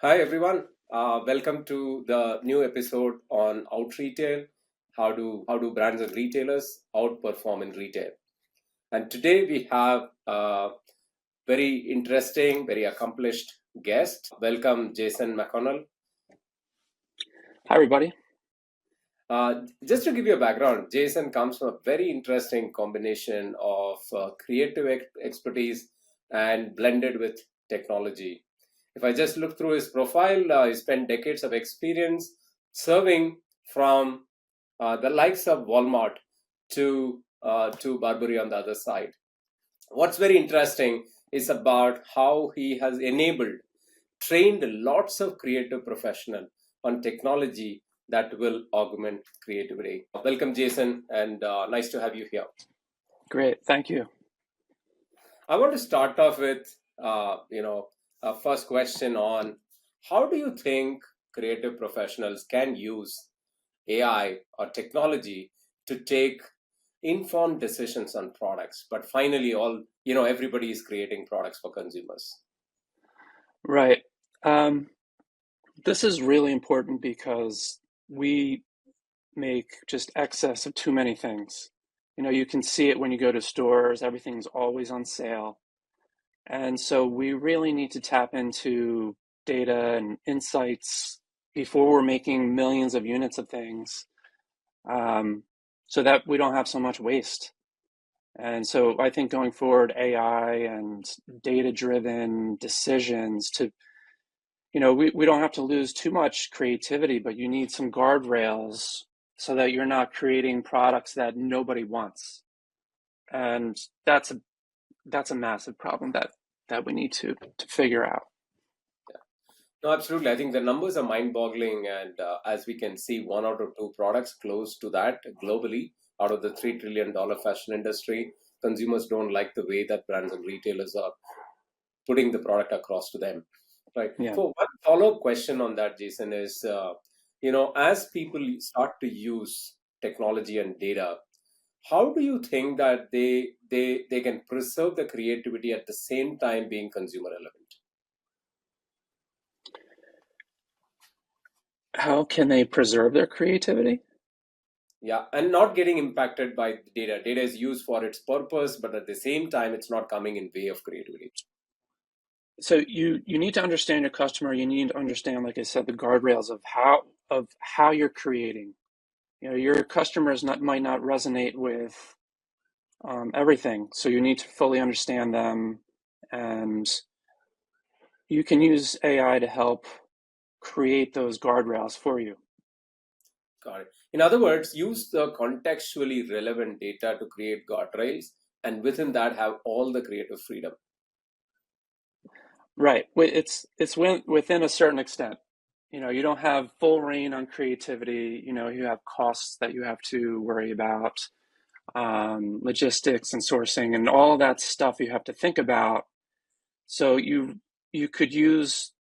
Hi everyone. Welcome to the new episode on OutRetail. How do brands and retailers outperform in retail? And today we have a very interesting, very accomplished guest. Welcome, Jason McConnell. Hi, everybody. Just to give you a background, Jason comes from a very interesting combination of creative expertise and blended with technology. If I just look through his profile, he spent decades of experience serving from the likes of Walmart to Barbour on the other side. What's very interesting is about how he has enabled, trained lots of creative professionals on technology that will augment creativity. Welcome, Jason, and nice to have you here. Great. Thank you. I want to start off with, a first question on how do you think creative professionals can use AI or technology to take informed decisions on products? But finally, everybody is creating products for consumers. Right. Um, this is really important because we make just excess of too many things. You can see it when you go to stores, everything's always on sale. And so we really need to tap into data and insights before we're making millions of units of things, so that we don't have so much waste. And so I think going forward, AI and data-driven decisions we don't have to lose too much creativity, but you need some guardrails so that you're not creating products that nobody wants. And that's a massive problem that we need to figure out. No, absolutely. I think the numbers are mind-boggling, and as we can see, one out of two products close to that globally out of the $3 trillion fashion industry. Consumers don't like the way that brands and retailers are putting the product across to them, right? Yeah. So one follow-up question on that, Jason, is as people start to use technology and data, how do you think that they can preserve the creativity at the same time being consumer relevant? How can they preserve their creativity? Yeah, and not getting impacted by the data. Data is used for its purpose, but at the same time, it's not coming in way of creativity. So you need to understand your customer. You need to understand, like I said, the guardrails of how you're creating. Your customers might not resonate with everything, so you need to fully understand them, and you can use AI to help create those guardrails for you. Got it. In other words, use the contextually relevant data to create guardrails, and within that, have all the creative freedom. Right. It's within a certain extent. You don't have full reign on creativity. You have costs that you have to worry about, logistics and sourcing and all that stuff you have to think about. So you could use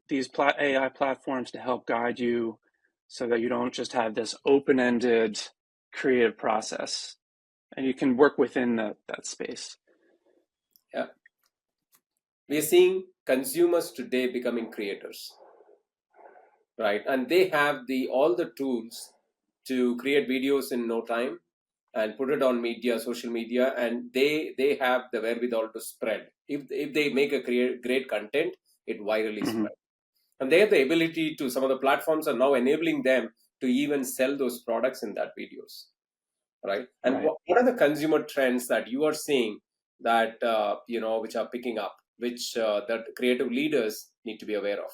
these AI platforms to help guide you so that you don't just have this open-ended creative process, and you can work within that space. Yeah, we are seeing consumers today becoming creators, right? And they have the all the tools to create videos in no time and put it on social media, and they have the wherewithal to spread. If they make a great content, it virally Mhm. spread, and they have the ability to. Some of the platforms are now enabling them to even sell those products in that videos, right? And Right. what are the consumer trends that you are seeing that which are picking up, which that creative leaders need to be aware of?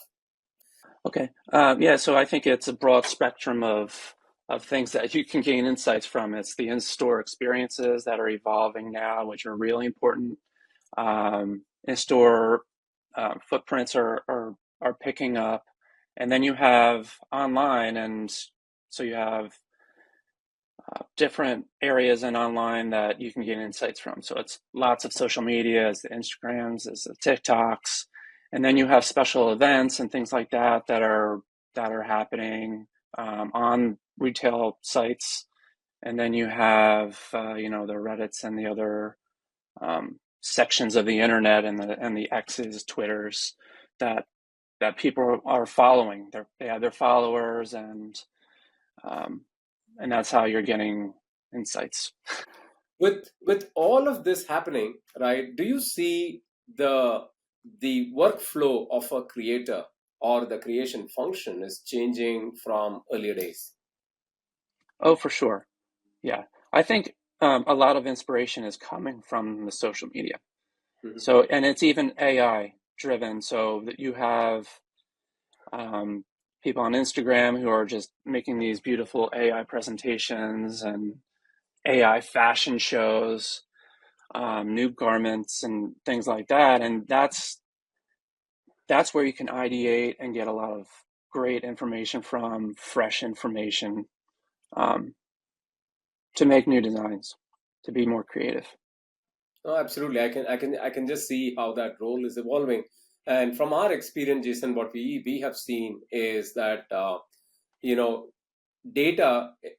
Okay. Yeah, so I think it's a broad spectrum of things that you can gain insights from. It's the in-store experiences that are evolving now, which are really important. In-store footprints are picking up, and then you have online, and so you have different areas in online that you can get insights from. So it's lots of social media, as the Instagrams, as the TikToks, and then you have special events and things like that are happening on retail sites, and then you have the Reddits and the other sections of the internet and the X's, Twitters that that people are following. They have their followers, and that's how you're getting insights. With all of this happening, right? Do you see the the workflow of a creator or the creation function is changing from earlier days? Oh, for sure. Yeah. I think a lot of inspiration is coming from the social media. Mhm. So, and it's even AI driven. So that you have um, people on Instagram who are just making these beautiful AI presentations and AI fashion shows, new garments and things like that. And that's where you can ideate and get a lot of great information from, fresh information, um, to make new designs, to be more creative. Oh, absolutely. I can just see how that role is evolving. And from our experience, Jason, what we have seen is that you know data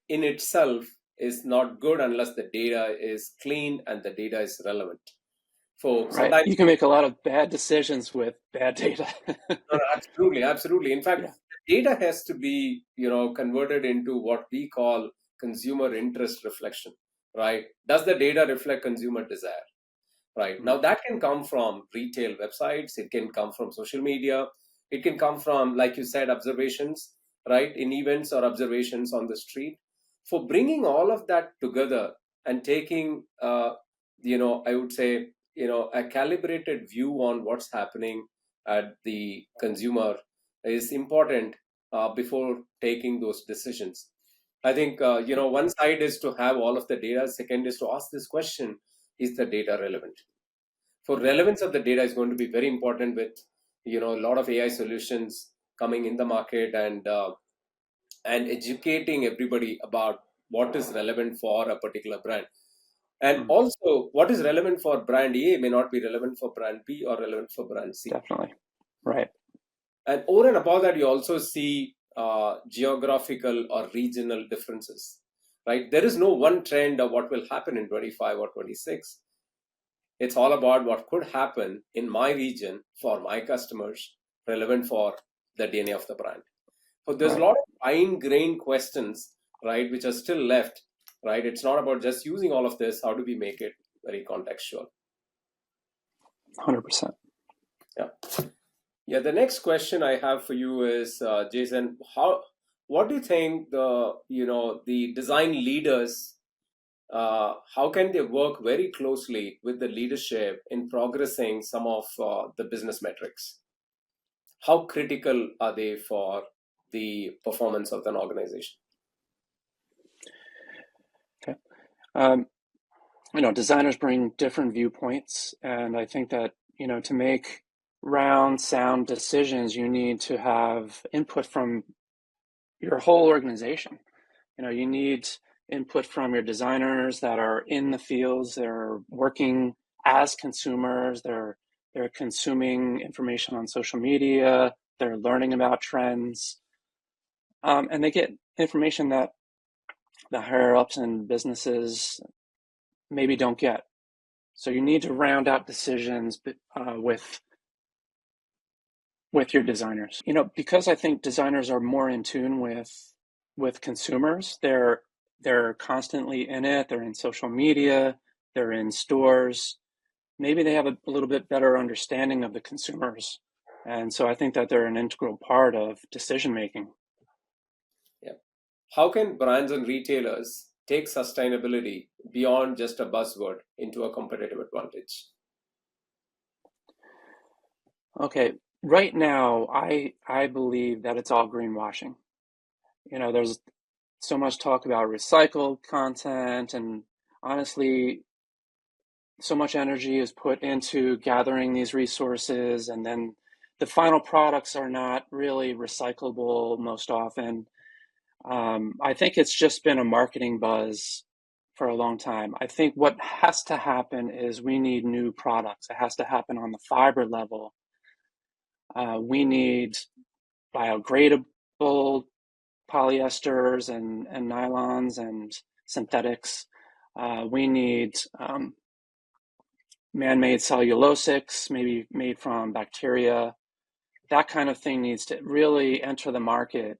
in itself is not good unless the data is clean and the data is relevant. So Right. sometimes, You can make a lot of bad decisions with bad data. no, no, absolutely, absolutely. In fact, Yeah. data has to be, converted into what we call consumer interest reflection, right? Does the data reflect consumer desire? Right. Mm. Now, that can come from retail websites, it can come from social media, it can come from, like you said, observations, right, in events or observations on the street. For bringing all of that together and taking, I would say, a calibrated view on what's happening at the consumer is important before taking those decisions. I think, one side is to have all of the data, second is to ask this question: is the data relevant? For relevance of the data is going to be very important with a lot of AI solutions coming in the market, and educating everybody about what is relevant for a particular brand, and Mm. also what is relevant for brand A may not be relevant for brand B or relevant for brand C. Definitely. Right. And over and above that, you also see geographical or regional differences, right? There is no one trend of what will happen in 25 or 26. It's all about what could happen in my region for my customers, relevant for the DNA of the brand. So there's a Right. lot of fine grained questions, right, which are still left, right? It's not about just using all of this. How do we make it very contextual? 100%. Yeah. Yeah. The next question I have for you is, Jason, what do you think the design leaders, how can they work very closely with the leadership in progressing some of the business metrics? How critical are they for the performance of an organization? Okay. Designers bring different viewpoints, and I think that, to make round, sound decisions, you need to have input from your whole organization. You need input from your designers that are in the fields, they're working as consumers, they're consuming information on social media, they're learning about trends, and they get information that the higher ups in businesses maybe don't get. So you need to round out decisions with your designers. Because I think designers are more in tune with consumers. They're constantly in it. They're in social media. They're in stores. Maybe they have a little bit better understanding of the consumers, and so I think that they're an integral part of decision making. Yeah. How can brands and retailers take sustainability beyond just a buzzword into a competitive advantage? Okay, right now, I believe that it's all greenwashing. There's so much talk about recycled content, and honestly, so much energy is put into gathering these resources, and then the final products are not really recyclable most often. I think it's just been a marketing buzz for a long time. I think what has to happen is we need new products. It has to happen on the fiber level. We need biodegradable polyesters and nylons and synthetics. We need man-made cellulosics, maybe made from bacteria. that kind of thing needs to really enter the market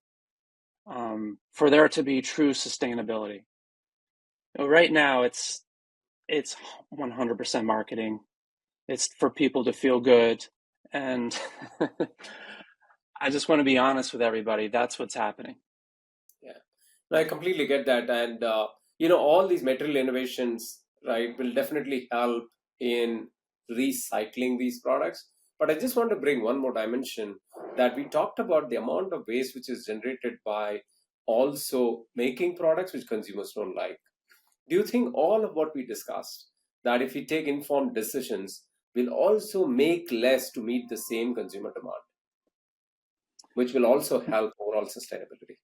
for there to be true sustainability. Right now, it's 100% marketing. It's for people to feel good, and I just want to be honest with everybody. That's what's happening. Yeah, no, I completely get that, and all these material innovations, right, will definitely help in recycling these products. But I just want to bring one more dimension that we talked about the amount of waste which is generated by also making products which consumers don't like. Do you think all of what we discussed, that if we take informed decisions, will also make less to meet the same consumer demand, which will also help overall sustainability?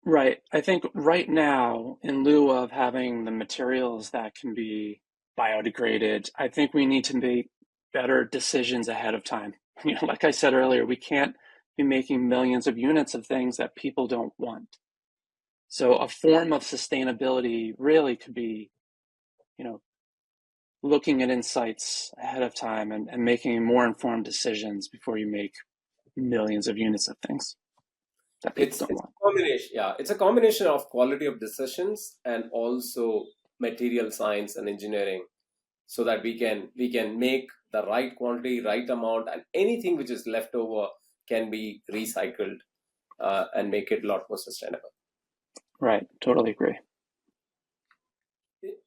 Right. I think right now, in lieu of having the materials that can be biodegraded, I think we need to make better decisions ahead of time. Like I said earlier, we can't be making millions of units of things that people don't want. So a form of sustainability really could be, you know, looking at insights ahead of time and making more informed decisions before you make millions of units of things that people don't It's want. a combination. Yeah, it's a combination of quality of decisions and also material science and engineering, so that we can make the right quantity, right amount, and anything which is left over can be recycled and make it a lot more sustainable. Right. Totally agree.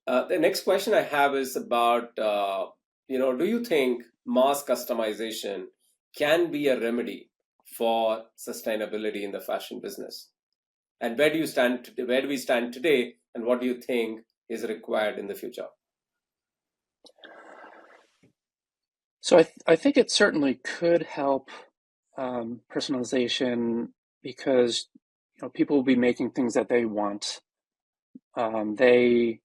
The next question I have is about, do you think mass customization can be a remedy for sustainability in the fashion business? And where do you stand? Where do we stand today? And what do you think is required in the future? So I think it certainly could help personalization because people will be making things that they want. They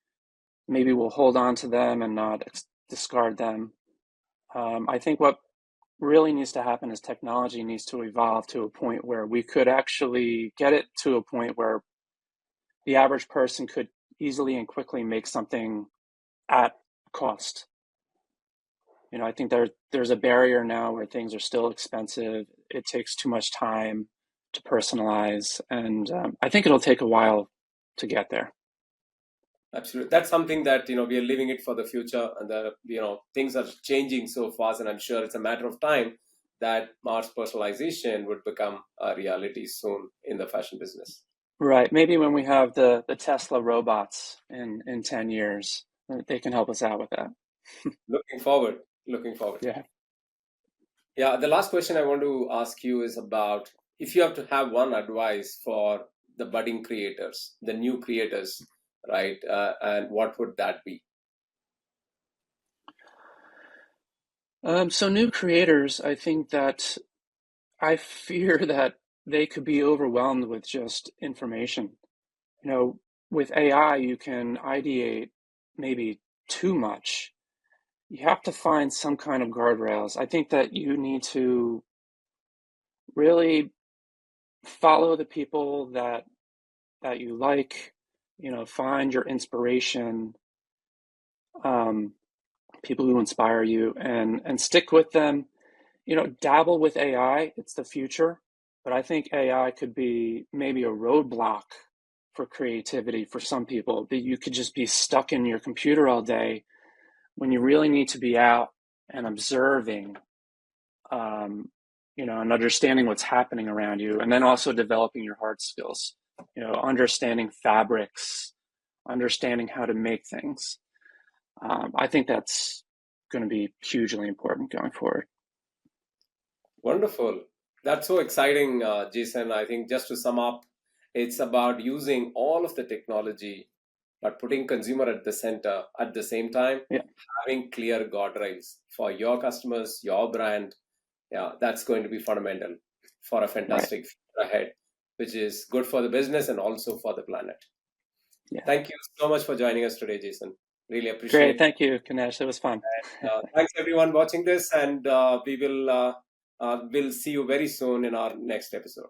maybe will hold on to them and not discard them. I think what really needs to happen is technology needs to evolve to a point where we could actually get it to a point where the average person could easily and quickly make something at cost. I think there's a barrier now where things are still expensive. It takes too much time to personalize, and I think it'll take a while to get there. Absolutely, that's something that we are leaving it for the future, and things are changing so fast, and I'm sure it's a matter of time that mass personalization would become a reality soon in the fashion business. Right. Maybe when we have the Tesla robots in 10 years, they can help us out with that. Looking forward. Looking forward. Yeah. Yeah, the last question I want to ask you is about, if you have to have one advice for the budding creators, the new creators, right? And what would that be? So new creators, I think that I fear that they could be overwhelmed with just information. You know, with AI, you can ideate maybe too much. You have to find some kind of guardrails. I think that you need to really follow the people that you like, find your inspiration, um, people who inspire you and stick with them. Dabble with AI, it's the future, but I think AI could be maybe a roadblock for creativity for some people, that you could just be stuck in your computer all day when you really need to be out and observing, and understanding what's happening around you, and then also developing your hard skills, understanding fabrics, understanding how to make things. I think that's going to be hugely important going forward. Wonderful. That's so exciting, Jason. I think just to sum up, it's about using all of the technology, but putting consumer at the center at the same time, Yeah, having clear guardrails for your customers, your brand. Yeah, that's going to be fundamental for a right. fantastic future ahead, which is good for the business and also for the planet. Yeah. Thank you so much for joining us today, Jason. Really Great. appreciate. Thank you, Ganesh. It was fun. Thanks everyone watching this, and we'll see you very soon in our next episode.